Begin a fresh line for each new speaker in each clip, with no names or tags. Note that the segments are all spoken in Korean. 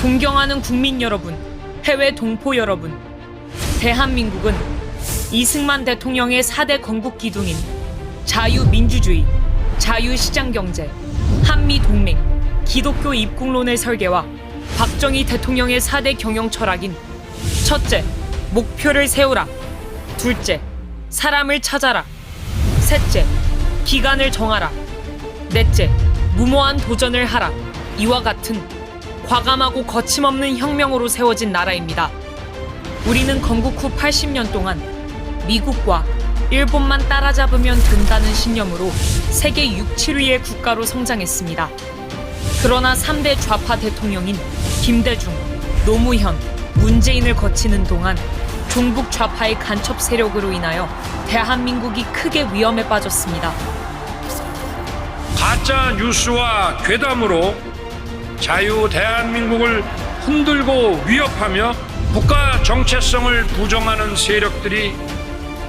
존경하는 국민 여러분, 해외 동포 여러분, 대한민국은 이승만 대통령의 4대 건국 기둥인 자유민주주의, 자유시장경제, 한미동맹, 기독교 입국론의 설계와 박정희 대통령의 4대 경영 철학인 첫째, 목표를 세우라. 둘째, 사람을 찾아라. 셋째, 기간을 정하라. 넷째, 무모한 도전을 하라. 이와 같은 과감하고 거침없는 혁명으로 세워진 나라입니다. 우리는 건국 후 80년 동안 미국과 일본만 따라잡으면 된다는 신념으로 세계 6, 7위의 국가로 성장했습니다. 그러나 3대 좌파 대통령인 김대중, 노무현, 문재인을 거치는 동안 종북 좌파의 간첩 세력으로 인하여 대한민국이 크게 위험에 빠졌습니다.
가짜 뉴스와 괴담으로 자유 대한민국을 흔들고 위협하며 국가 정체성을 부정하는 세력들이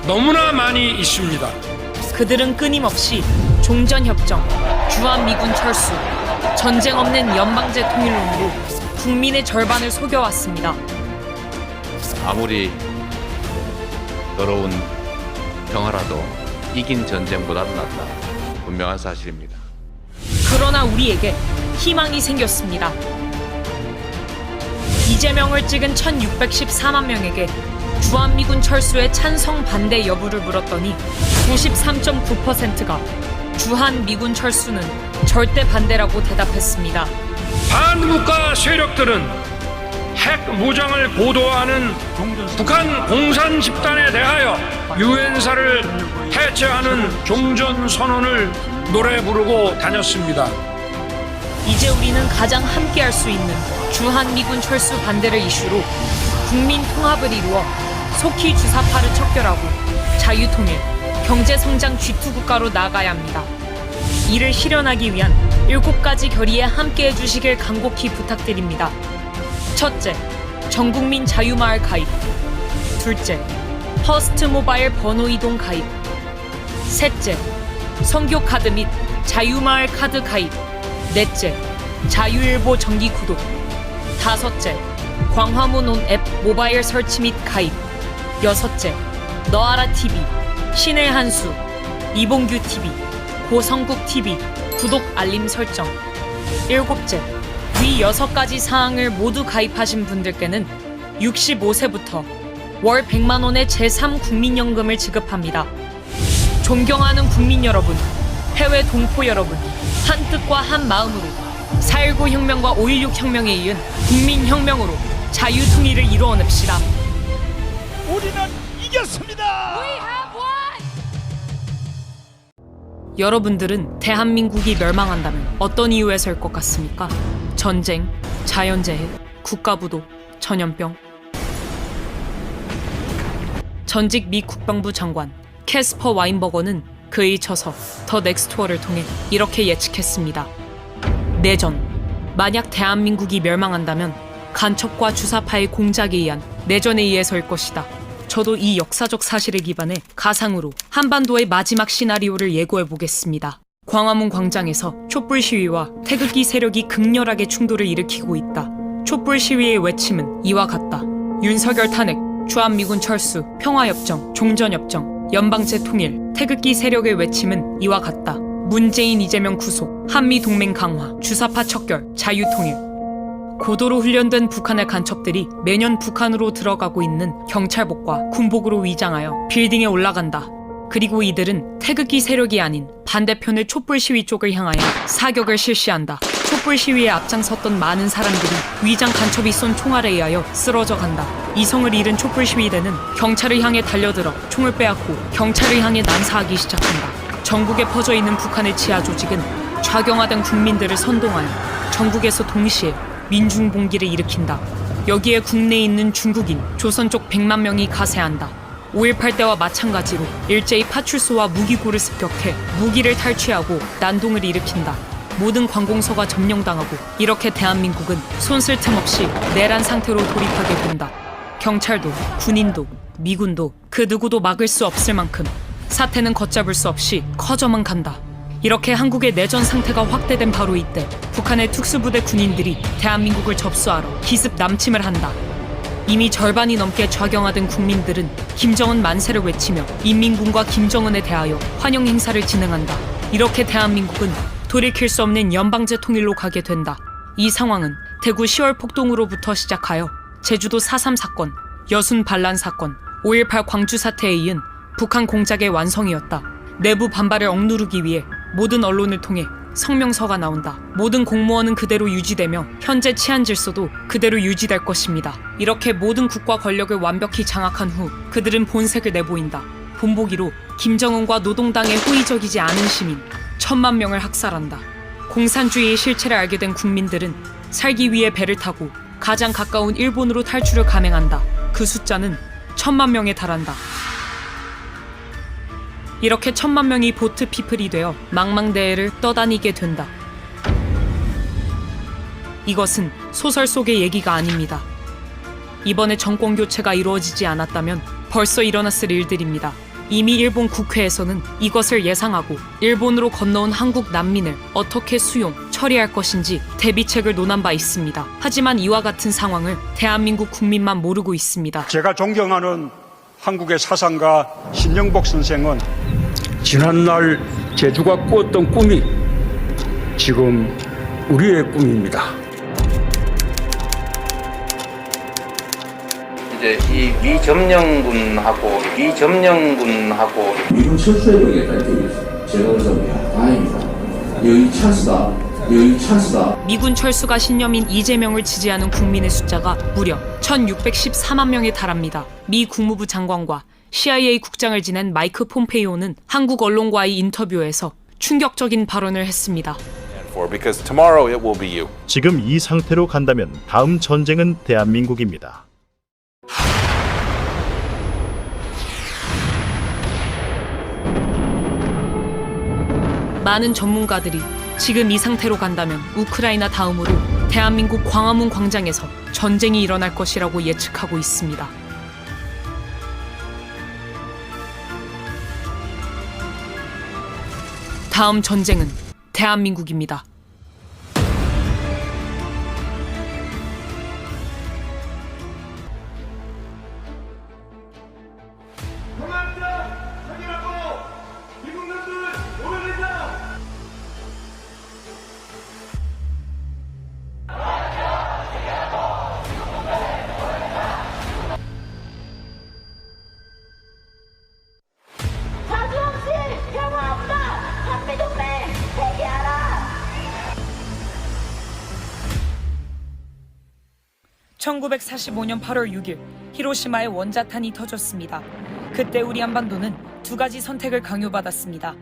너무나 많이 있습니다.
그들은 끊임없이 종전협정, 주한미군 철수, 전쟁 없는 연방제 통일론으로 국민의 절반을 속여왔습니다.
아무리 더러운 평화라도 이긴 전쟁보다는 낫다. 분명한 사실입니다.
그러나 우리에게 희망이 생겼습니다. 이재명을 찍은 1614만 명에게 주한미군 철수의 찬성 반대 여부를 물었더니 93.9%가 주한미군 철수는 절대 반대라고 대답했습니다.
반국가 세력들은 핵 무장을 보도하는 북한 공산 집단에 대하여 유엔사를 해체하는 종전 선언을 노래 부르고 다녔습니다.
이제 우리는 가장 함께할 수 있는 주한미군 철수 반대를 이슈로 국민 통합을 이루어 속히 주사파를 척결하고 자유통일, 경제성장 G2 국가로 나아가야 합니다. 이를 실현하기 위한 7가지 결의에 함께해 주시길 간곡히 부탁드립니다. 첫째, 전국민 자유마을 가입. 둘째, 퍼스트 모바일 번호 이동 가입. 셋째, 선교 카드 및 자유마을 카드 가입. 넷째, 자유일보 정기 구독. 다섯째, 광화문 온 앱 모바일 설치 및 가입. 여섯째, 너아라 TV, 신의 한수, 이봉규 TV, 고성국 TV 구독 알림 설정. 일곱째, 위 6가지 사항을 모두 가입하신 분들께는 65세부터 월 100만 원의 제3 국민연금을 지급합니다. 존경하는 국민 여러분, 해외 동포 여러분, 한 뜻과 한 마음으로 4.19 혁명과 5.16 혁명에 이은 국민혁명으로 자유통일을 이루어냅시다.
우리는 이겼습니다.
여러분들은 대한민국이 멸망한다면 어떤 이유에서일 것 같습니까? 전쟁, 자연재해, 국가부도, 전염병. 전직 미 국방부 장관 캐스퍼 와인버거는 그의 처서 더 넥스트 워를 통해 이렇게 예측했습니다. 내전. 만약 대한민국이 멸망한다면 간첩과 주사파의 공작에 의한 내전에 의해서일 것이다. 저도 이 역사적 사실에 기반해 가상으로 한반도의 마지막 시나리오를 예고해 보겠습니다. 광화문 광장에서 촛불 시위와 태극기 세력이 극렬하게 충돌을 일으키고 있다. 촛불 시위의 외침은 이와 같다. 윤석열 탄핵, 주한미군 철수, 평화협정, 종전협정, 연방제 통일, 태극기 세력의 외침은 이와 같다. 문재인, 이재명 구속, 한미동맹 강화, 주사파 척결, 자유통일. 고도로 훈련된 북한의 간첩들이 매년 북한으로 들어가고 있는 경찰복과 군복으로 위장하여 빌딩에 올라간다. 그리고 이들은 태극기 세력이 아닌 반대편의 촛불 시위 쪽을 향하여 사격을 실시한다. 촛불 시위에 앞장섰던 많은 사람들이 위장 간첩이 쏜 총알에 의하여 쓰러져 간다. 이성을 잃은 촛불 시위대는 경찰을 향해 달려들어 총을 빼앗고 경찰을 향해 난사하기 시작한다. 전국에 퍼져 있는 북한의 지하 조직은 좌경화된 국민들을 선동하여 전국에서 동시에 민중봉기를 일으킨다. 여기에 국내에 있는 중국인, 조선 쪽 100만 명이 가세한다. 5.18 때와 마찬가지로 일제히 파출소와 무기고를 습격해 무기를 탈취하고 난동을 일으킨다. 모든 관공서가 점령당하고 이렇게 대한민국은 손쓸 틈 없이 내란 상태로 돌입하게 된다. 경찰도, 군인도, 미군도 그 누구도 막을 수 없을 만큼 사태는 걷잡을 수 없이 커져만 간다. 이렇게 한국의 내전 상태가 확대된 바로 이때 북한의 특수부대 군인들이 대한민국을 접수하러 기습 남침을 한다. 이미 절반이 넘게 좌경화된 국민들은 김정은 만세를 외치며 인민군과 김정은에 대하여 환영 행사를 진행한다. 이렇게 대한민국은 돌이킬 수 없는 연방제 통일로 가게 된다. 이 상황은 대구 10월 폭동으로부터 시작하여 제주도 4.3 사건, 여순 반란 사건, 5.18 광주 사태에 이은 북한 공작의 완성이었다. 내부 반발을 억누르기 위해 모든 언론을 통해 성명서가 나온다. 모든 공무원은 그대로 유지되며 현재 치안 질서도 그대로 유지될 것입니다. 이렇게 모든 국가 권력을 완벽히 장악한 후 그들은 본색을 내보인다. 본보기로 김정은과 노동당에 호의적이지 않은 시민 1,000만 명을 학살한다. 공산주의의 실체를 알게 된 국민들은 살기 위해 배를 타고 가장 가까운 일본으로 탈출을 감행한다. 그 숫자는 1,000만 명에 달한다. 이렇게 1,000만 명이 보트 피플이 되어 망망대해를 떠다니게 된다. 이것은 소설 속의 얘기가 아닙니다. 이번에 정권 교체가 이루어지지 않았다면 벌써 일어났을 일들입니다. 이미 일본 국회에서는 이것을 예상하고 일본으로 건너온 한국 난민을 어떻게 수용, 처리할 것인지 대비책을 논한 바 있습니다. 하지만 이와 같은 상황을 대한민국 국민만 모르고 있습니다.
제가 존경하는 한국의 사상가 신영복 선생은 지난날 제주가 꾸었던 꿈이 지금 우리의 꿈입니다.
이제 이 미점령군하고
미군 철수해버리겠다는 얘기였어요. 제가 그래서 다행이다. 여기 찬스다.
미군 철수가 신념인 이재명을 지지하는 국민의 숫자가 무려 1,614만 명에 달합니다. 미 국무부 장관과 CIA 국장을 지낸 마이크 폼페이오는 한국 언론과의 인터뷰에서 충격적인 발언을 했습니다.
Because tomorrow it will be you.
지금 이 상태로 간다면 다음 전쟁은 대한민국입니다.
많은 전문가들이 지금 이 상태로 간다면 우크라이나 다음으로 대한민국 광화문 광장에서 전쟁이 일어날 것이라고 예측하고 있습니다. 다음 전쟁은 대한민국입니다.
자주 없이 평화 없다. 한미동맹 회개하라.
1945년 8월 6일 히로시마에 원자탄이 터졌습니다. 그때 우리 한반도는 두 가지 선택을 강요받았습니다.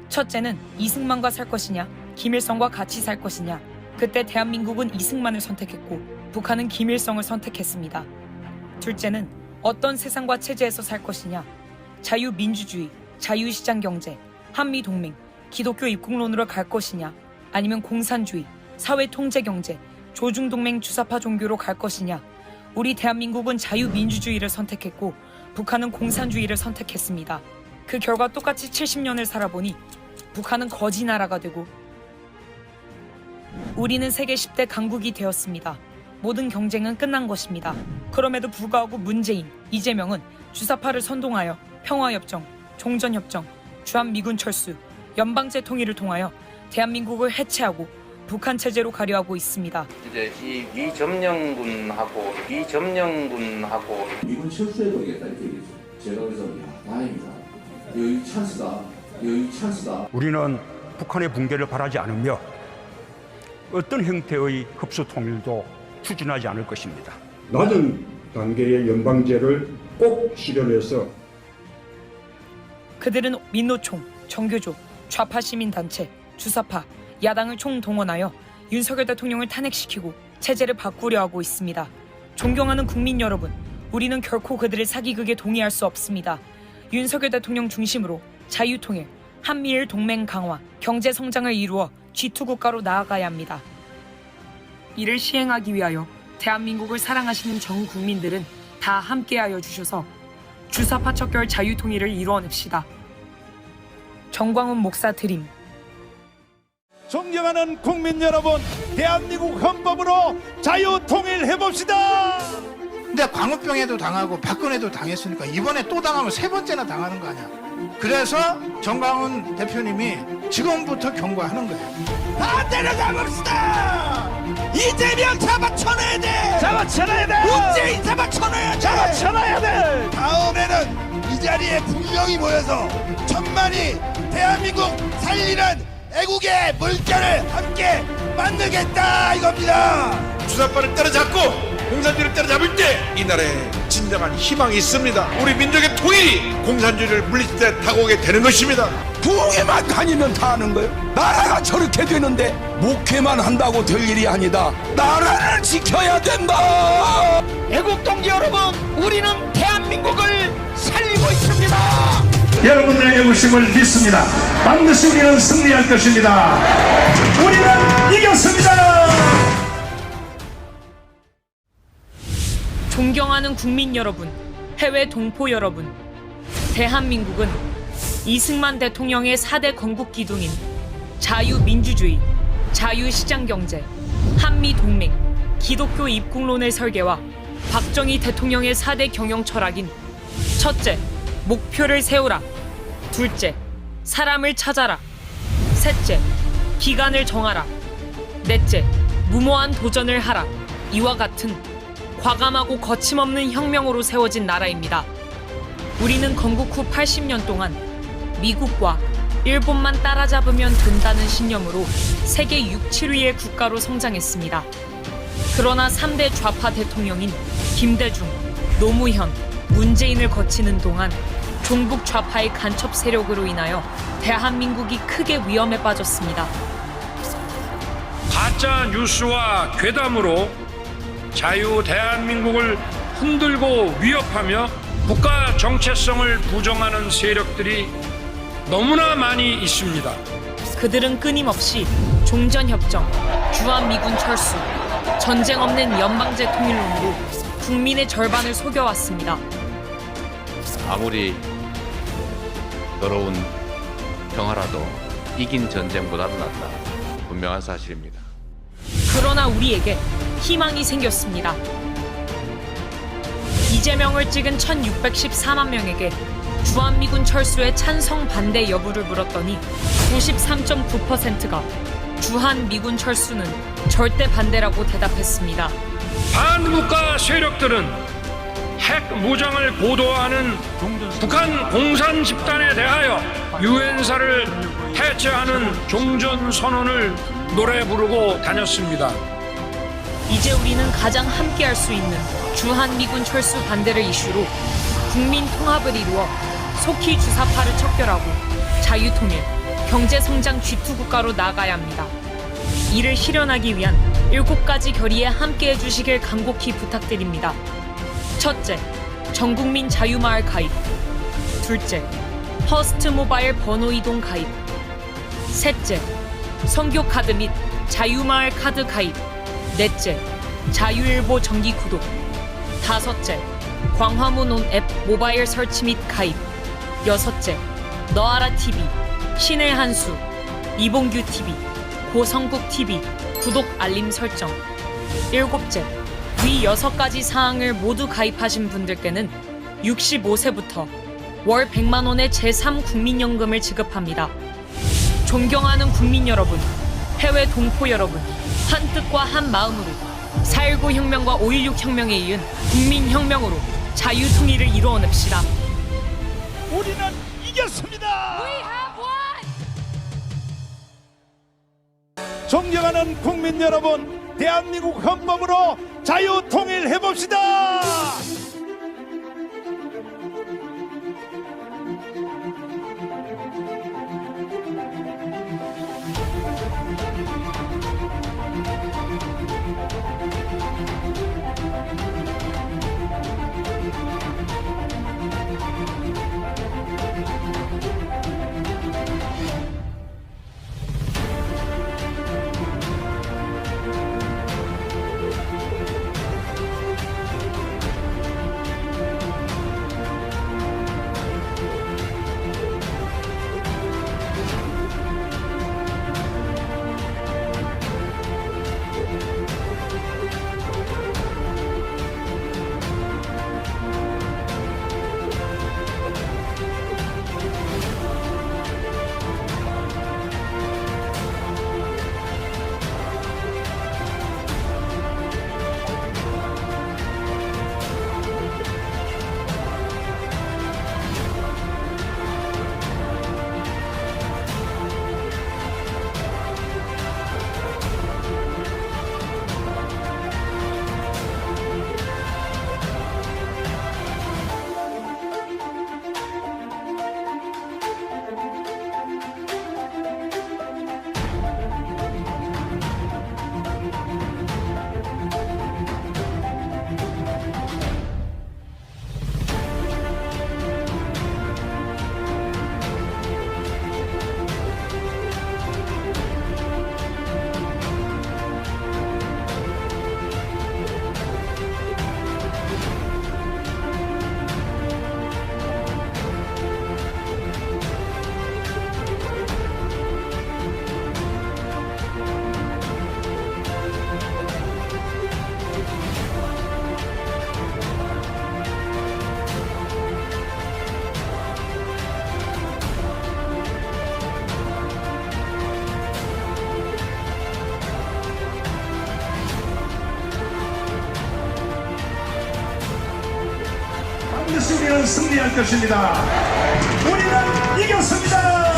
첫째는 이승만과 살 것이냐, 김일성과 같이 살 것이냐. 그때 대한민국은 이승만을 선택했고 북한은 김일성을 선택했습니다. 둘째는 어떤 세상과 체제에서 살 것이냐, 자유민주주의, 자유시장경제, 한미동맹, 기독교 입국론으로 갈 것이냐, 아니면 공산주의, 사회통제경제, 조중동맹 주사파 종교로 갈 것이냐. 우리 대한민국은 자유민주주의를 선택했고 북한은 공산주의를 선택했습니다. 그 결과 똑같이 70년을 살아보니 북한은 거지 나라가 되고 우리는 세계 10대 강국이 되었습니다. 모든 경쟁은 끝난 것입니다. 그럼에도 불구하고 문재인, 이재명은 주사파를 선동하여 평화협정, 종전협정, 주한미군 철수, 연방제 통일을 통하여 대한민국을 해체하고 북한 체제로 가려 하고 있습니다.
이제 이 미점령군하고
미군 철수해버리겠다는 얘기였어요. 제가 그래서 다행이다. 여기 찬스다.
우리는 북한의 붕괴를 바라지 않으며 어떤 형태의 흡수 통일도 추진하지 않을 것입니다.
낮은 단계의 연방제를 꼭 실현해서
그들은 민노총, 정교조, 좌파 시민단체, 주사파, 야당을 총동원하여 윤석열 대통령을 탄핵시키고 체제를 바꾸려 하고 있습니다. 존경하는 국민 여러분, 우리는 결코 그들의 사기극에 동의할 수 없습니다. 윤석열 대통령 중심으로 자유통일, 한미일 동맹 강화, 경제 성장을 이루어 G2 국가로 나아가야 합니다. 이를 시행하기 위하여 대한민국을 사랑하시는 전 국민들은 다 함께하여 주셔서 주사파 척결 자유통일을 이루어냅시다. 정광훈 목사 드림.
존경하는 국민 여러분, 대한민국 헌법으로 자유 통일해 봅시다.
근데 광우병에도 당하고 박근혜도 당했으니까 이번에 또 당하면 세 번째나 당하는 거 아니야. 그래서 정강훈 대표님이 지금부터 경고하는 거예요. 다 때려잡읍시다. 이재명 잡아쳐놔야 돼. 잡아쳐놔야 돼. 문재인 잡아쳐놔야 돼. 잡아쳐놔야 돼. 다음에는 이 자리에 분명히 모여서 천만이 대한민국 살리는 애국의 물결을 함께 만들겠다 이겁니다.
주사파를 때려잡고 공산주의를 때려잡을 때 이 나라에 진정한 희망이 있습니다. 우리 민족의 통일이 공산주의를 물리칠 때 다가오게 되는 것입니다.
부흥회만 다니면 다 하는 거예요. 나라가 저렇게 되는데 목회만 한다고 될 일이 아니다. 나라를 지켜야 된다.
애국 동지 여러분, 우리는 대한민국을 살리고 있습니다.
여러분들의 애국심을 믿습니다. 반드시 우리는 승리할 것입니다. 우리는 이겼습니다.
존경하는 국민 여러분, 해외 동포 여러분, 대한민국은 이승만 대통령의 4대 건국 기둥인 자유민주주의, 자유시장경제, 한미동맹, 기독교 입국론의 설계와 박정희 대통령의 4대 경영 철학인 첫째, 목표를 세우라. 둘째, 사람을 찾아라. 셋째, 기간을 정하라. 넷째, 무모한 도전을 하라. 이와 같은 과감하고 거침없는 혁명으로 세워진 나라입니다. 우리는 건국 후 80년 동안 미국과 일본만 따라잡으면 된다는 신념으로 세계 6, 7위의 국가로 성장했습니다. 그러나 3대 좌파 대통령인 김대중, 노무현, 문재인을 거치는 동안 종북 좌파의 간첩 세력으로 인하여 대한민국이 크게 위험에 빠졌습니다.
가짜 뉴스와 괴담으로 자유 대한민국을 흔들고 위협하며 국가 정체성을 부정하는 세력들이 너무나 많이 있습니다.
그들은 끊임없이 종전협정, 주한미군 철수, 전쟁 없는 연방제 통일론으로 국민의 절반을 속여왔습니다.
아무리 더러운 평화라도 이긴 전쟁보다는 낫다. 분명한 사실입니다.
그러나 우리에게 희망이 생겼습니다. 이재명을 찍은 1614만 명에게 주한미군 철수의 찬성 반대 여부를 물었더니 93.9%가 주한미군 철수는 절대 반대라고 대답했습니다.
반국가 세력들은 핵 무장을 보도하는 북한 공산 집단에 대하여 유엔사를 해체하는 종전 선언을 노래 부르고 다녔습니다.
이제 우리는 가장 함께할 수 있는 주한미군 철수 반대를 이슈로 국민 통합을 이루어 속히 주사파를 척결하고 자유통일, 경제성장 G2 국가로 나아가야 합니다. 이를 실현하기 위한 7가지 결의에 함께해 주시길 간곡히 부탁드립니다. 첫째, 전국민 자유마을 가입. 둘째, 퍼스트 모바일 번호 이동 가입. 셋째, 선교 카드 및 자유마을 카드 가입. 넷째, 자유일보 정기 구독. 다섯째, 광화문 온 앱 모바일 설치 및 가입. 여섯째, 너아라 TV, 신의 한수, 이봉규 TV, 고성국 TV 구독 알림 설정. 일곱째, 위 6가지 사항을 모두 가입하신 분들께는 65세부터 월 100만 원의 제3국민연금을 지급합니다. 존경하는 국민 여러분, 해외 동포 여러분, 한 뜻과 한 마음으로 4.19 혁명과 5.16 혁명에 이은 국민혁명으로 자유통일을 이루어냅시다.
우리는 이겼습니다. 존경하는 국민 여러분, 대한민국 헌법으로 자유 통일해 봅시다.
반드시 우리는 승리할 것입니다. 우리는 이겼습니다.